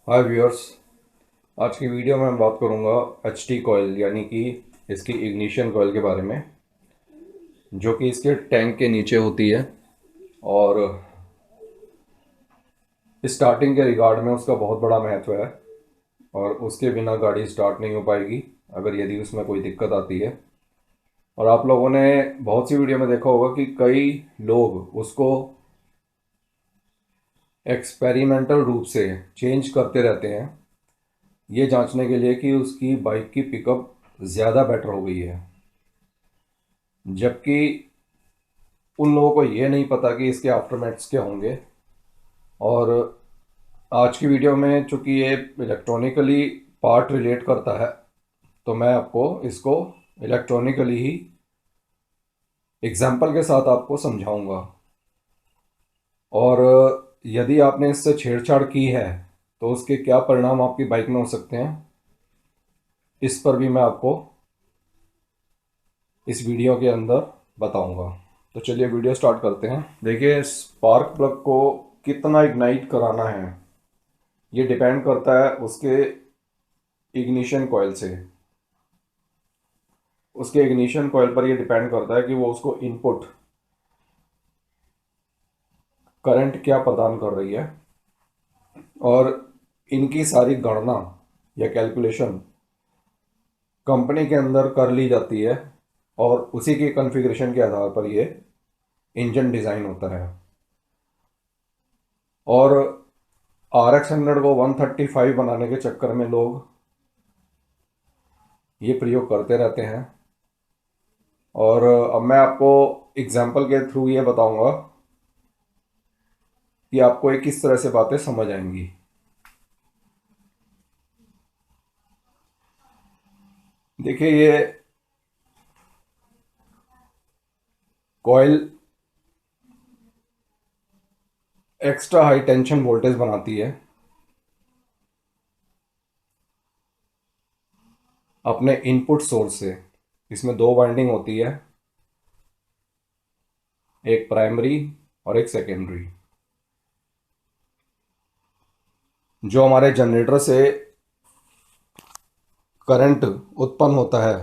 हाय viewers. आज की video में मैं बात करूंगा एच टी कॉयल यानी कि इसकी इग्निशन कॉयल के बारे में, जो कि इसके टैंक के नीचे होती है। और स्टार्टिंग के रिगार्ड में उसका बहुत बड़ा महत्व है और उसके बिना गाड़ी स्टार्ट नहीं हो पाएगी अगर यदि उसमें कोई दिक्कत आती है। और आप लोगों ने बहुत सी वीडियो में देखा होगा कि कई लोग उसको एक्सपेरिमेंटल रूप से चेंज करते रहते हैं, ये जांचने के लिए कि उसकी बाइक की पिकअप ज़्यादा बेटर हो गई है। जबकि उन लोगों को ये नहीं पता कि इसके आफ्टरमैथ्स क्या होंगे। और आज की वीडियो में चूंकि ये इलेक्ट्रॉनिकली पार्ट रिलेट करता है, तो मैं आपको इसको इलेक्ट्रॉनिकली ही एग्जाम्पल के साथ आपको समझाऊंगा। और यदि आपने इससे छेड़छाड़ की है तो उसके क्या परिणाम आपकी बाइक में हो सकते हैं, इस पर भी मैं आपको इस वीडियो के अंदर बताऊंगा। तो चलिए वीडियो स्टार्ट करते हैं। देखिए, स्पार्क प्लग को कितना इग्नाइट कराना है ये डिपेंड करता है उसके इग्निशन कॉयल से। उसके इग्निशन कॉयल पर ये डिपेंड करता है कि वो उसको इनपुट करंट क्या प्रदान कर रही है। और इनकी सारी गणना या कैलकुलेशन कंपनी के अंदर कर ली जाती है और उसी के कॉन्फ़िगरेशन के आधार पर ये इंजन डिज़ाइन होता है। और RX 100 को 135 बनाने के चक्कर में लोग ये प्रयोग करते रहते हैं। और अब मैं आपको एग्जाम्पल के थ्रू ये बताऊंगा कि आपको ये किस तरह से बातें समझ आएंगी। देखिए, ये coil extra high tension voltage बनाती है अपने इनपुट सोर्स से। इसमें दो वाइंडिंग होती है, एक प्राइमरी और एक सेकेंडरी। जो हमारे जनरेटर से करंट उत्पन्न होता है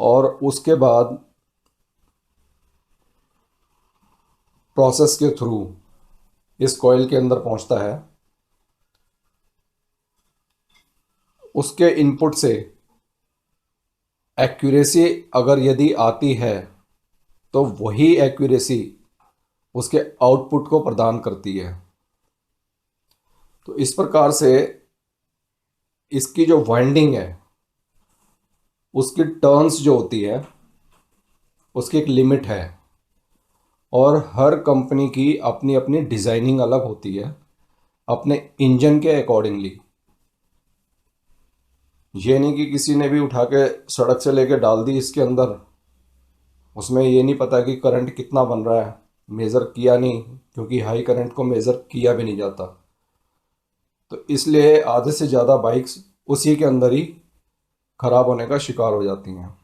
और उसके बाद प्रोसेस के थ्रू इस कॉइल के अंदर पहुंचता है, उसके इनपुट से एक्यूरेसी अगर यदि आती है तो वही एक्यूरेसी उसके आउटपुट को प्रदान करती है। तो इस प्रकार से इसकी जो वाइंडिंग है उसकी टर्न्स जो होती है उसकी एक लिमिट है। और हर कंपनी की अपनी अपनी डिज़ाइनिंग अलग होती है अपने इंजन के अकॉर्डिंगली। ये नहीं कि किसी ने भी उठा के सड़क से लेके डाल दी इसके अंदर, उसमें ये नहीं पता कि करंट कितना बन रहा है, मेज़र किया नहीं, क्योंकि हाई करंट को मेज़र किया भी नहीं जाता। तो इसलिए आधे से ज़्यादा बाइक्स उसी के अंदर ही ख़राब होने का शिकार हो जाती हैं।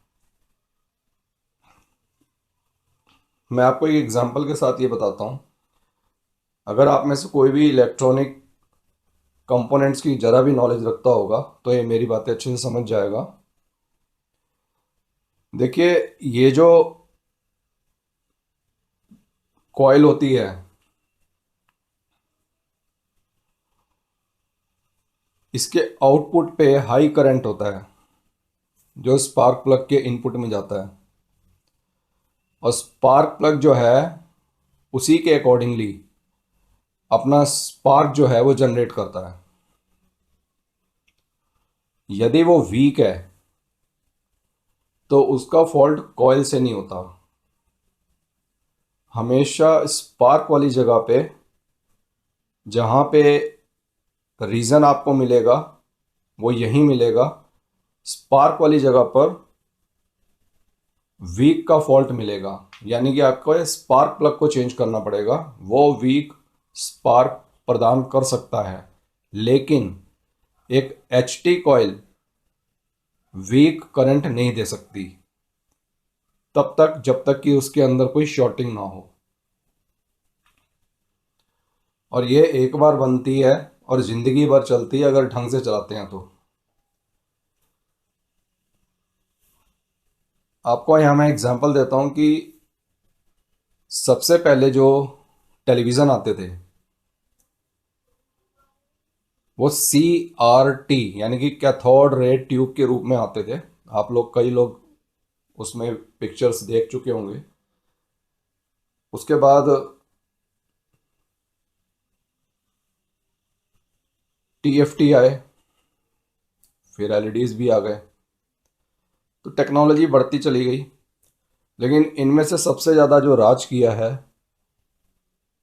मैं आपको एक एग्जांपल के साथ ये बताता हूँ। अगर आप में से कोई भी इलेक्ट्रॉनिक कंपोनेंट्स की ज़रा भी नॉलेज रखता होगा तो ये मेरी बातें अच्छे से समझ जाएगा। देखिए, ये जो कॉइल होती है इसके आउटपुट पे हाई करंट होता है जो स्पार्क प्लग के इनपुट में जाता है। और स्पार्क प्लग जो है उसी के अकॉर्डिंगली अपना स्पार्क जो है वो जनरेट करता है। यदि वो वीक है तो उसका फॉल्ट कॉइल से नहीं होता। हमेशा स्पार्क वाली जगह पे जहाँ पे रीज़न आपको मिलेगा वो यही मिलेगा, स्पार्क वाली जगह पर वीक का फॉल्ट मिलेगा। यानी कि आपको स्पार्क प्लग को चेंज करना पड़ेगा। वो वीक स्पार्क प्रदान कर सकता है, लेकिन एक H T coil weak current नहीं दे सकती तब तक जब तक कि उसके अंदर कोई शॉर्टिंग ना हो। और ये एक बार बनती है और ज़िंदगी भर चलती है अगर ढंग से चलाते हैं तो। आपको यहाँ मैं एग्जांपल देता हूँ कि सबसे पहले जो टेलीविज़न आते थे वो CRT यानी कि कैथोड रे ट्यूब के रूप में आते थे। आप लोग, कई लोग उसमें पिक्चर्स देख चुके होंगे। उसके बाद TFT आए, फिर LEDs भी आ गए, तो टेक्नोलॉजी बढ़ती चली गई। लेकिन इनमें से सबसे ज़्यादा जो राज किया है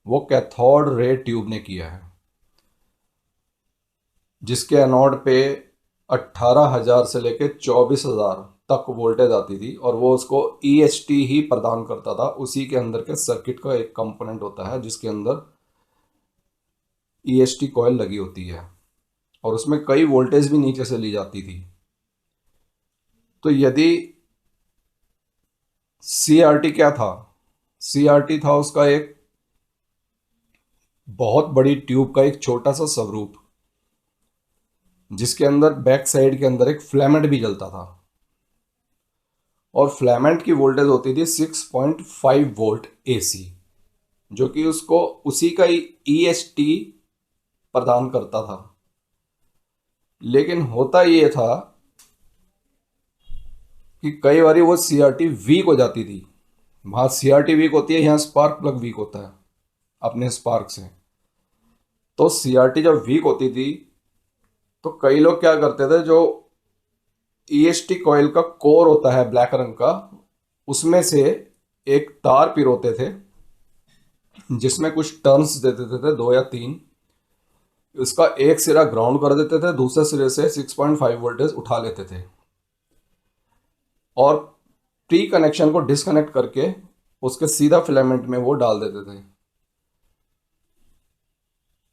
वो कैथोड रे ट्यूब ने किया है, जिसके एनोड पे 18,000 से लेकर 24,000 तक वोल्टेज आती थी, और वो उसको EST ही प्रदान करता था। उसी के अंदर के सर्किट का एक कंपोनेंट होता है जिसके अंदर EST कॉइल लगी होती है, और उसमें कई वोल्टेज भी नीचे से ली जाती थी। तो यदि CRT क्या था? CRT था उसका एक बहुत बड़ी ट्यूब का एक छोटा सा स्वरूप, जिसके अंदर बैक साइड के अंदर एक फिलामेंट भी जलता था, और फिलामेंट की वोल्टेज होती थी 6.5 वोल्ट AC, जो कि उसको उसी का ही EST प्रदान करता था। लेकिन होता ये था कि कई बार वो CRT वीक हो जाती थी। वहाँ CRT वीक होती है, यहाँ स्पार्क प्लग वीक होता है अपने स्पार्क से। तो CRT जब वीक होती थी तो कई लोग क्या करते थे, जो EST कॉइल का कोर होता है ब्लैक रंग का, उसमें से एक तार पिरोते थे जिसमें कुछ टर्न्स दे देते थे, 2 या 3। इसका एक सिरा ग्राउंड कर देते थे, दूसरे सिरे से 6.5 वोल्टेज उठा लेते थे, और प्री कनेक्शन को डिसकनेक्ट करके उसके सीधा फिलामेंट में वो डाल देते थे।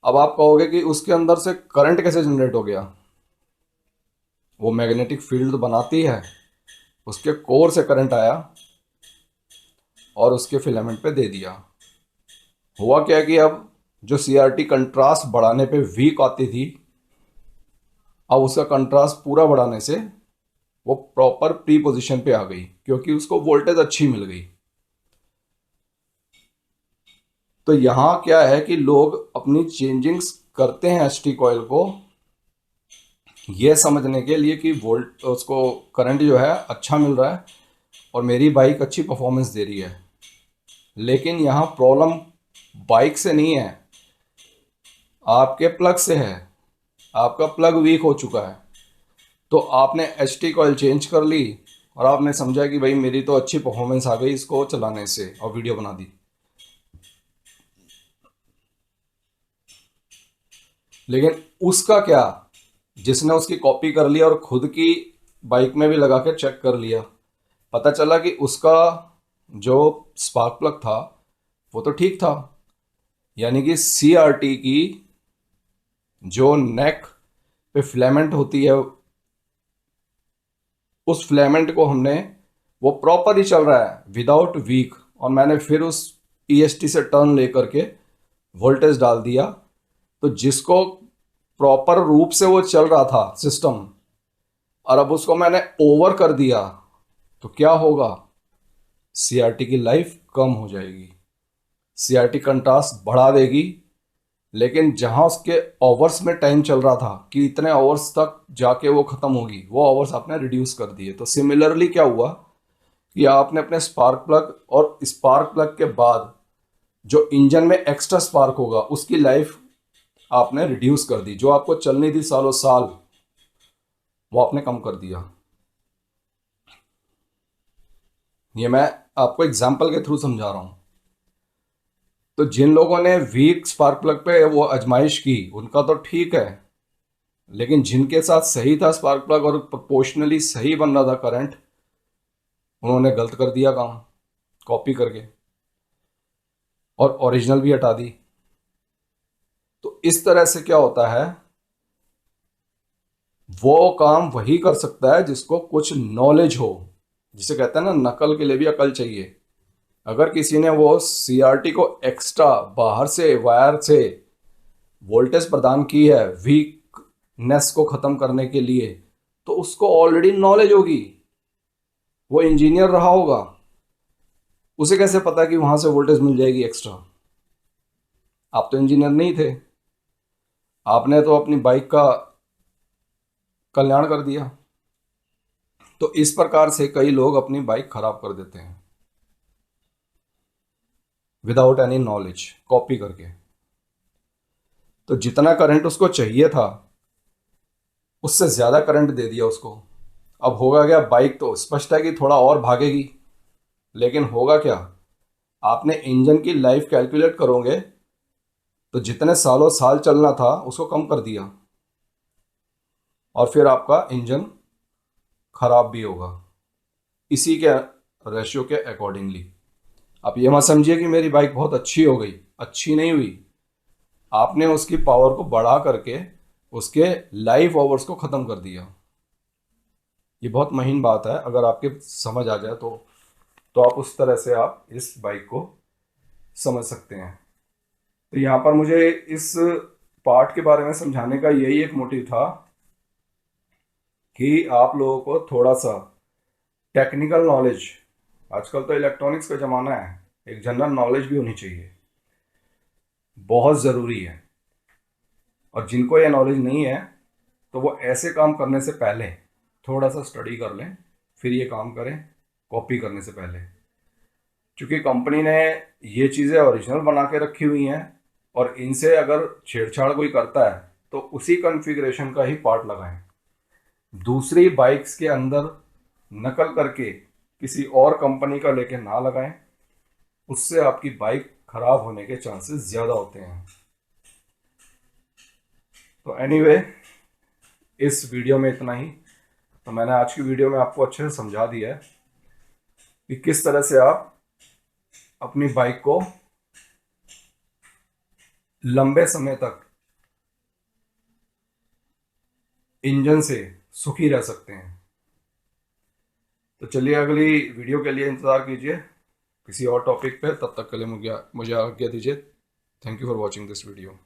अब आप कहोगे कि उसके अंदर से करंट कैसे जनरेट हो गया? वो मैग्नेटिक फील्ड बनाती है, उसके कोर से करंट आया और उसके फिलामेंट पे दे दिया। हुआ क्या कि अब जो CRT कंट्रास्ट बढ़ाने पे वीक आती थी, अब उसका कंट्रास्ट पूरा बढ़ाने से वो प्रॉपर प्री पोजीशन पे आ गई, क्योंकि उसको वोल्टेज अच्छी मिल गई। तो यहाँ क्या है कि लोग अपनी चेंजिंग्स करते हैं ST कॉइल को ये समझने के लिए कि वोल्ट, उसको करंट जो है अच्छा मिल रहा है और मेरी बाइक अच्छी परफॉर्मेंस दे रही है। लेकिन यहाँ प्रॉब्लम बाइक से नहीं है, आपके प्लग से है। आपका प्लग वीक हो चुका है, तो आपने ST कॉइल चेंज कर ली और आपने समझा कि भाई मेरी तो अच्छी परफॉर्मेंस आ गई इसको चलाने से, और वीडियो बना दी। लेकिन उसका क्या, जिसने उसकी कॉपी कर लिया और खुद की बाइक में भी लगा के चेक कर लिया, पता चला कि उसका जो स्पार्क प्लग था वो तो ठीक था। यानी कि CRT की जो नेक पे फिलामेंट होती है, उस फिलामेंट को हमने, वो प्रॉपर ही चल रहा है विदाउट वीक, और मैंने फिर उस EST से टर्न लेकर के वोल्टेज डाल दिया, तो जिसको प्रॉपर रूप से वो चल रहा था सिस्टम, और अब उसको मैंने ओवर कर दिया, तो क्या होगा? CRT की लाइफ कम हो जाएगी, CRT कंट्रास्ट बढ़ा देगी। लेकिन जहां उसके ओवर्स में टाइम चल रहा था कि इतने ओवर्स तक जाके वो खत्म होगी, वो ओवर्स आपने रिड्यूस कर दिए। तो सिमिलरली क्या हुआ कि आपने अपने स्पार्क प्लग और स्पार्क प्लग के बाद जो इंजन में एक्स्ट्रा स्पार्क होगा उसकी लाइफ आपने रिड्यूस कर दी। जो आपको चलनी थी सालों साल, वो आपने कम कर दिया। ये मैं आपको एग्जाम्पल के थ्रू समझा रहा हूं। तो जिन लोगों ने वीक स्पार्क प्लग पे वो आजमाइश की उनका तो ठीक है, लेकिन जिनके साथ सही था स्पार्क प्लग और प्रोपोर्शनली सही बन रहा था करंट, उन्होंने गलत कर दिया काम, कॉपी करके, और ओरिजिनल भी हटा दी। तो इस तरह से क्या होता है, वो काम वही कर सकता है जिसको कुछ नॉलेज हो। जिसे कहते हैं ना, नकल के लिए भी अकल चाहिए। अगर किसी ने वो CRT को एक्स्ट्रा बाहर से वायर से वोल्टेज प्रदान की है वीकनेस को ख़त्म करने के लिए, तो उसको ऑलरेडी नॉलेज होगी, वो इंजीनियर रहा होगा। उसे कैसे पता कि वहाँ से वोल्टेज मिल जाएगी एक्स्ट्रा? आप तो इंजीनियर नहीं थे, आपने तो अपनी बाइक का कल्याण कर दिया। तो इस प्रकार से कई लोग अपनी बाइक खराब कर देते हैं विदाउट एनी नॉलेज, कॉपी करके। तो जितना करंट उसको चाहिए था उससे ज़्यादा करंट दे दिया उसको। अब होगा क्या? बाइक तो स्पष्ट है कि थोड़ा और भागेगी, लेकिन होगा क्या? आपने इंजन की लाइफ कैलकुलेट करोगे तो जितने सालों साल चलना था उसको कम कर दिया, और फिर आपका इंजन खराब भी होगा इसी के रेशियो के अकॉर्डिंगली। आप ये मत समझिए कि मेरी बाइक बहुत अच्छी हो गई, अच्छी नहीं हुई। आपने उसकी पावर को बढ़ा करके उसके लाइफ ओवर्स को ख़त्म कर दिया। ये बहुत महीन बात है, अगर आपके समझ आ जाए तो आप उस तरह से आप इस बाइक को समझ सकते हैं। तो यहाँ पर मुझे इस पार्ट के बारे में समझाने का यही एक मोटिव था कि आप लोगों को थोड़ा सा टेक्निकल नॉलेज, आजकल तो इलेक्ट्रॉनिक्स का ज़माना है, एक जनरल नॉलेज भी होनी चाहिए, बहुत ज़रूरी है। और जिनको ये नॉलेज नहीं है तो वो ऐसे काम करने से पहले थोड़ा सा स्टडी कर लें, फिर ये काम करें कॉपी करने से पहले। क्योंकि कंपनी ने ये चीज़ें ओरिजिनल बना के रखी हुई हैं, और इनसे अगर छेड़छाड़ कोई करता है तो उसी कॉन्फ़िगरेशन का ही पार्ट लगाएं। दूसरी बाइक्स के अंदर नकल करके किसी और कंपनी का लेके ना लगाएं, उससे आपकी बाइक खराब होने के चांसेस ज़्यादा होते हैं। तो एनीवे, इस वीडियो में इतना ही। तो मैंने आज की वीडियो में आपको अच्छे से समझा दिया है कि किस तरह से आप अपनी बाइक को लंबे समय तक इंजन से सुखी रह सकते हैं। तो चलिए, अगली वीडियो के लिए इंतज़ार कीजिए किसी और टॉपिक पे। तब तक के लिए मुझे आज्ञा दीजिए। Thank you for watching this video.